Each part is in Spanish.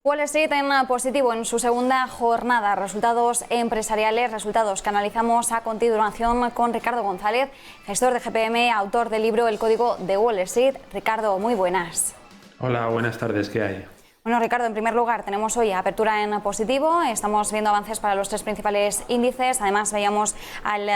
Wall Street en positivo en su segunda jornada. Resultados empresariales, resultados que analizamos a continuación con Ricardo González, gestor de GPM, autor del libro El Código de Wall Street. Ricardo, muy buenas. Hola, buenas tardes, ¿qué hay? Bueno, Ricardo, en primer lugar, tenemos hoy apertura en positivo, estamos viendo avances para los tres principales índices, además veíamos al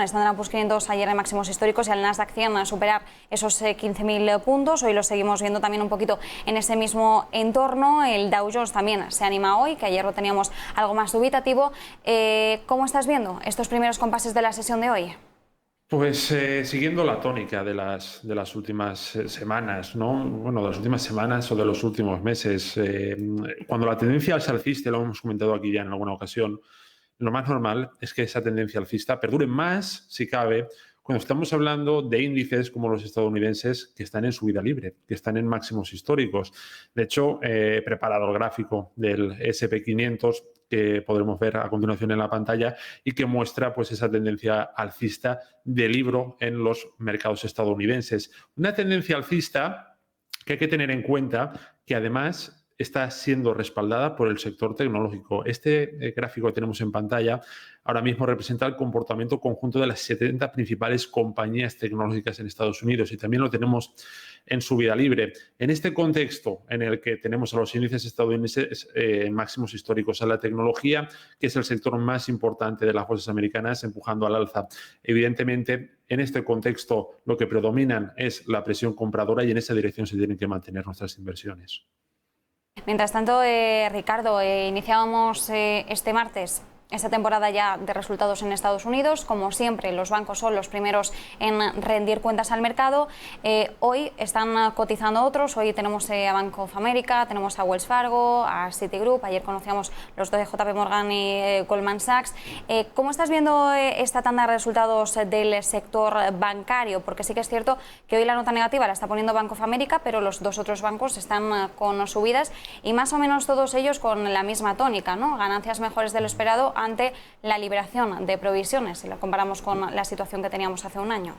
Standard & Poor's 500 ayer en máximos históricos y al Nasdaq 100 a superar esos 15.000 puntos, hoy lo seguimos viendo también un poquito en ese mismo entorno, el Dow Jones también se anima hoy, que ayer lo teníamos algo más dubitativo. ¿Cómo estás viendo estos primeros compases de la sesión de hoy? Pues siguiendo la tónica de las últimas semanas, ¿no? Bueno, de las últimas semanas o de los últimos meses, cuando la tendencia alcista, lo hemos comentado aquí ya en alguna ocasión, lo más normal es que esa tendencia alcista perdure más, si cabe, cuando estamos hablando de índices como los estadounidenses que están en subida libre, que están en máximos históricos. De hecho, he preparado el gráfico del S&P 500 que podremos ver a continuación en la pantalla y que muestra pues esa tendencia alcista de libro en los mercados estadounidenses. Una tendencia alcista que hay que tener en cuenta que además está siendo respaldada por el sector tecnológico. Este gráfico que tenemos en pantalla ahora mismo representa el comportamiento conjunto de las 70 principales compañías tecnológicas en Estados Unidos y también lo tenemos en subida libre. En este contexto en el que tenemos a los índices estadounidenses en máximos históricos, a la tecnología, que es el sector más importante de las bolsas americanas, empujando al alza. Evidentemente, en este contexto lo que predominan es la presión compradora y en esa dirección se tienen que mantener nuestras inversiones. Mientras tanto, Ricardo, iniciábamos este martes esta temporada ya de resultados en Estados Unidos. Como siempre, los bancos son los primeros en rendir cuentas al mercado. Hoy están cotizando otros. Hoy tenemos a Bank of America, tenemos a Wells Fargo, a Citigroup. Ayer conocíamos los dos de JP Morgan y Goldman Sachs. ¿Cómo estás viendo esta tanda de resultados del sector bancario? Porque sí que es cierto que hoy la nota negativa la está poniendo Bank of America, pero los dos otros bancos están con subidas y más o menos todos ellos con la misma tónica, ¿no? Ganancias mejores de lo esperado ante la liberación de provisiones, si la comparamos con la situación que teníamos hace un año.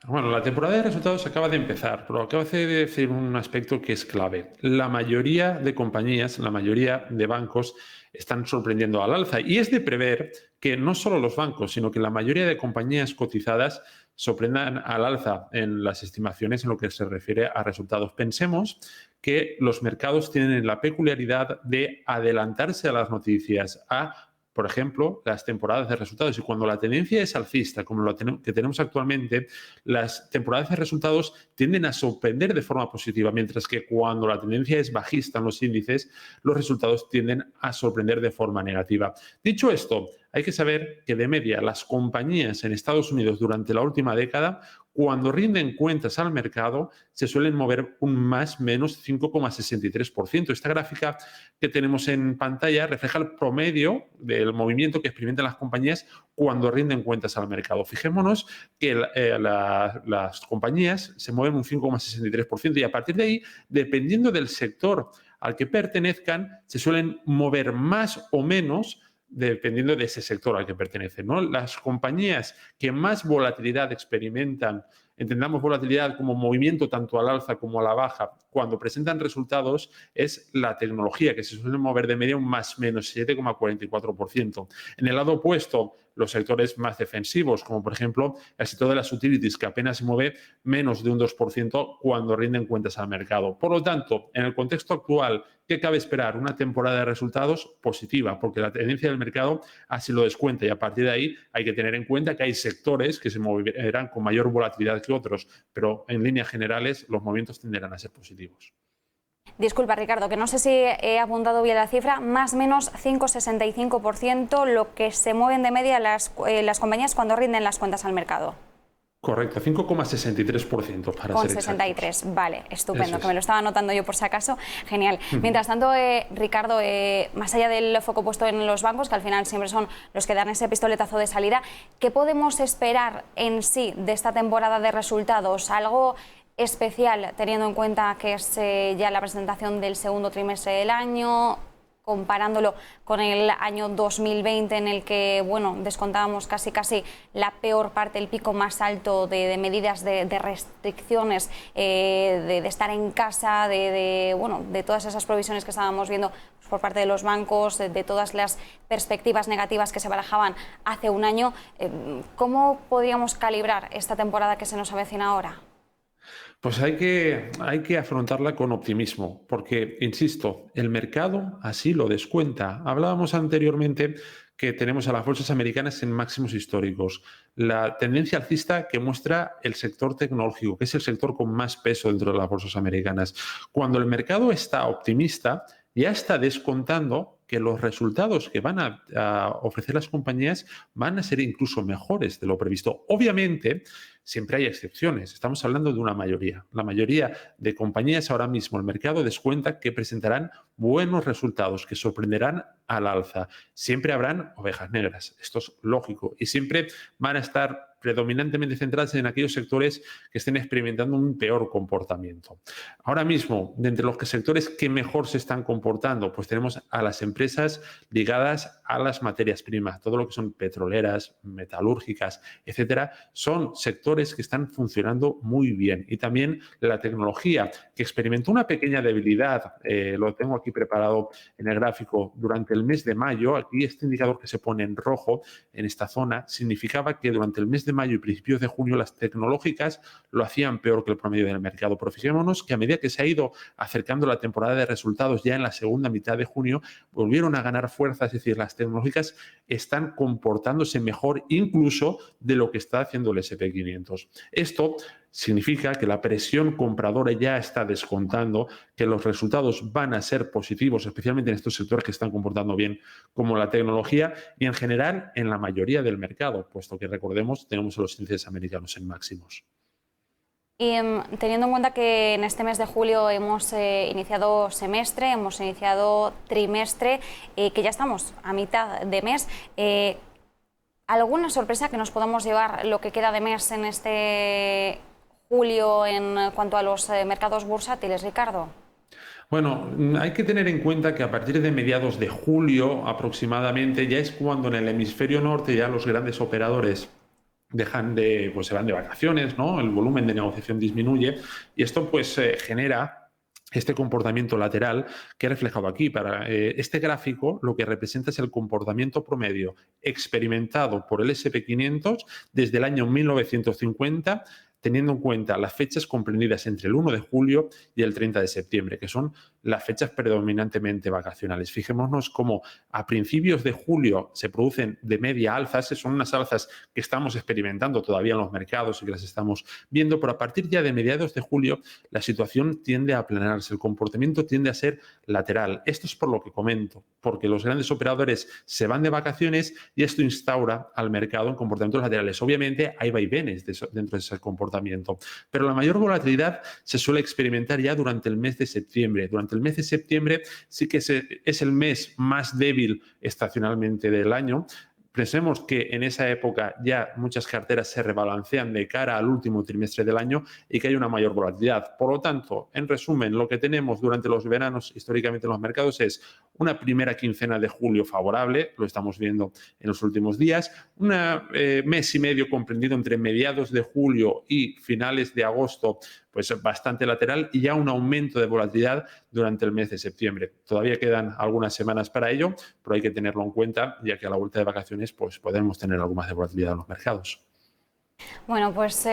Bueno, la temporada de resultados acaba de empezar, pero acaba de decir un aspecto que es clave. La mayoría de compañías, la mayoría de bancos están sorprendiendo al alza y es de prever que no solo los bancos, sino que la mayoría de compañías cotizadas sorprendan al alza en las estimaciones en lo que se refiere a resultados. Pensemos que los mercados tienen la peculiaridad de adelantarse a las noticias, por ejemplo, las temporadas de resultados. Y cuando la tendencia es alcista, como lo que tenemos actualmente, las temporadas de resultados tienden a sorprender de forma positiva, mientras que cuando la tendencia es bajista en los índices, los resultados tienden a sorprender de forma negativa. Dicho esto, hay que saber que de media las compañías en Estados Unidos durante la última década, cuando rinden cuentas al mercado, se suelen mover un más menos 5,63%. Esta gráfica que tenemos en pantalla refleja el promedio del movimiento que experimentan las compañías cuando rinden cuentas al mercado. Fijémonos que las compañías se mueven un 5,63% y a partir de ahí, dependiendo del sector al que pertenezcan, se suelen mover más o menos dependiendo de ese sector al que pertenecen, ¿no? Las compañías que más volatilidad experimentan, entendamos volatilidad como movimiento tanto al alza como a la baja, cuando presentan resultados es la tecnología, que se suele mover de media un más menos 7,44%. En el lado opuesto, los sectores más defensivos, como por ejemplo el sector de las utilities, que apenas se mueve menos de un 2% cuando rinden cuentas al mercado. Por lo tanto, en el contexto actual, ¿qué cabe esperar? Una temporada de resultados positiva, porque la tendencia del mercado así lo descuenta y a partir de ahí hay que tener en cuenta que hay sectores que se moverán con mayor volatilidad que otros, pero en líneas generales los movimientos tenderán a ser positivos. Disculpa, Ricardo, que no sé si he apuntado bien la cifra, más o menos 5,65% lo que se mueven de media las compañías cuando rinden las cuentas al mercado. Correcto, 5,63% para ser exactos. 63, vale, estupendo, que me lo estaba anotando yo por si acaso, genial. Mientras tanto, Ricardo, más allá del foco puesto en los bancos, que al final siempre son los que dan ese pistoletazo de salida, ¿qué podemos esperar en sí de esta temporada de resultados? ¿Algo especial teniendo en cuenta que es ya la presentación del segundo trimestre del año? comparándolo con el año 2020 en el que, bueno, descontábamos casi la peor parte, el pico más alto de medidas de restricciones, de estar en casa, de todas esas provisiones que estábamos viendo por parte de los bancos, de todas las perspectivas negativas que se barajaban hace un año. ¿Cómo podríamos calibrar esta temporada que se nos avecina ahora? Pues hay que afrontarla con optimismo, porque, insisto, el mercado así lo descuenta. Hablábamos anteriormente que tenemos a las bolsas americanas en máximos históricos. La tendencia alcista que muestra el sector tecnológico, que es el sector con más peso dentro de las bolsas americanas. Cuando el mercado está optimista, ya está descontando que los resultados que van a ofrecer las compañías van a ser incluso mejores de lo previsto. Obviamente, siempre hay excepciones. Estamos hablando de una mayoría. La mayoría de compañías ahora mismo, el mercado descuenta que presentarán buenos resultados, que sorprenderán al alza. Siempre habrán ovejas negras. Esto es lógico. Y siempre van a estar predominantemente centradas en aquellos sectores que estén experimentando un peor comportamiento. Ahora mismo, de entre los sectores que mejor se están comportando, pues tenemos a las empresas ligadas a las materias primas, todo lo que son petroleras, metalúrgicas, etcétera, son sectores que están funcionando muy bien. Y también la tecnología, que experimentó una pequeña debilidad, lo tengo aquí preparado en el gráfico, durante el mes de mayo. Aquí este indicador que se pone en rojo en esta zona significaba que durante el mes de mayo y principios de junio las tecnológicas lo hacían peor que el promedio del mercado. Pero fijémonos que a medida que se ha ido acercando la temporada de resultados ya en la segunda mitad de junio, volvieron a ganar fuerza, es decir, las tecnológicas están comportándose mejor incluso de lo que está haciendo el S&P 500. Esto significa que la presión compradora ya está descontando, que los resultados van a ser positivos, especialmente en estos sectores que están comportando bien, como la tecnología, y en general en la mayoría del mercado, puesto que, recordemos, tenemos a los índices americanos en máximos. Y teniendo en cuenta que en este mes de julio hemos iniciado semestre, hemos iniciado trimestre, que ya estamos a mitad de mes, ¿alguna sorpresa que nos podamos llevar lo que queda de mes en este julio en cuanto a los mercados bursátiles, Ricardo? Bueno, hay que tener en cuenta que a partir de mediados de julio aproximadamente ya es cuando en el hemisferio norte ya los grandes operadores se van de vacaciones, ¿no? El volumen de negociación disminuye y esto pues genera este comportamiento lateral que he reflejado aquí. Para este gráfico lo que representa es el comportamiento promedio experimentado por el S&P 500 desde el año 1950, teniendo en cuenta las fechas comprendidas entre el 1 de julio y el 30 de septiembre, que son las fechas predominantemente vacacionales. Fijémonos cómo a principios de julio se producen de media alzas, son unas alzas que estamos experimentando todavía en los mercados y que las estamos viendo, pero a partir ya de mediados de julio la situación tiende a aplanarse, el comportamiento tiende a ser lateral. Esto es por lo que comento, porque los grandes operadores se van de vacaciones y esto instaura al mercado en comportamientos laterales. Obviamente hay vaivenes dentro de ese comportamiento, pero la mayor volatilidad se suele experimentar ya durante el mes de septiembre. Durante el mes de septiembre sí que es el mes más débil estacionalmente del año. Pensemos que en esa época ya muchas carteras se rebalancean de cara al último trimestre del año y que hay una mayor volatilidad. Por lo tanto, en resumen, lo que tenemos durante los veranos históricamente en los mercados es una primera quincena de julio favorable, lo estamos viendo en los últimos días, un mes y medio comprendido entre mediados de julio y finales de agosto, pues bastante lateral, y ya un aumento de volatilidad durante el mes de septiembre. Todavía quedan algunas semanas para ello, pero hay que tenerlo en cuenta, ya que a la vuelta de vacaciones pues podemos tener algo más de volatilidad en los mercados. Bueno, pues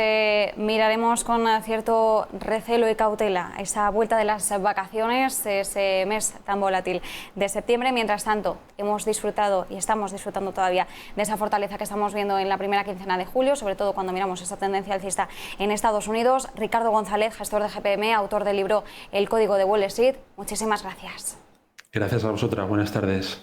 miraremos con cierto recelo y cautela esa vuelta de las vacaciones, ese mes tan volátil de septiembre. Mientras tanto, hemos disfrutado y estamos disfrutando todavía de esa fortaleza que estamos viendo en la primera quincena de julio, sobre todo cuando miramos esa tendencia alcista en Estados Unidos. Ricardo González, gestor de GPM, autor del libro El Código de Wall Street, muchísimas gracias. Gracias a vosotras. Buenas tardes.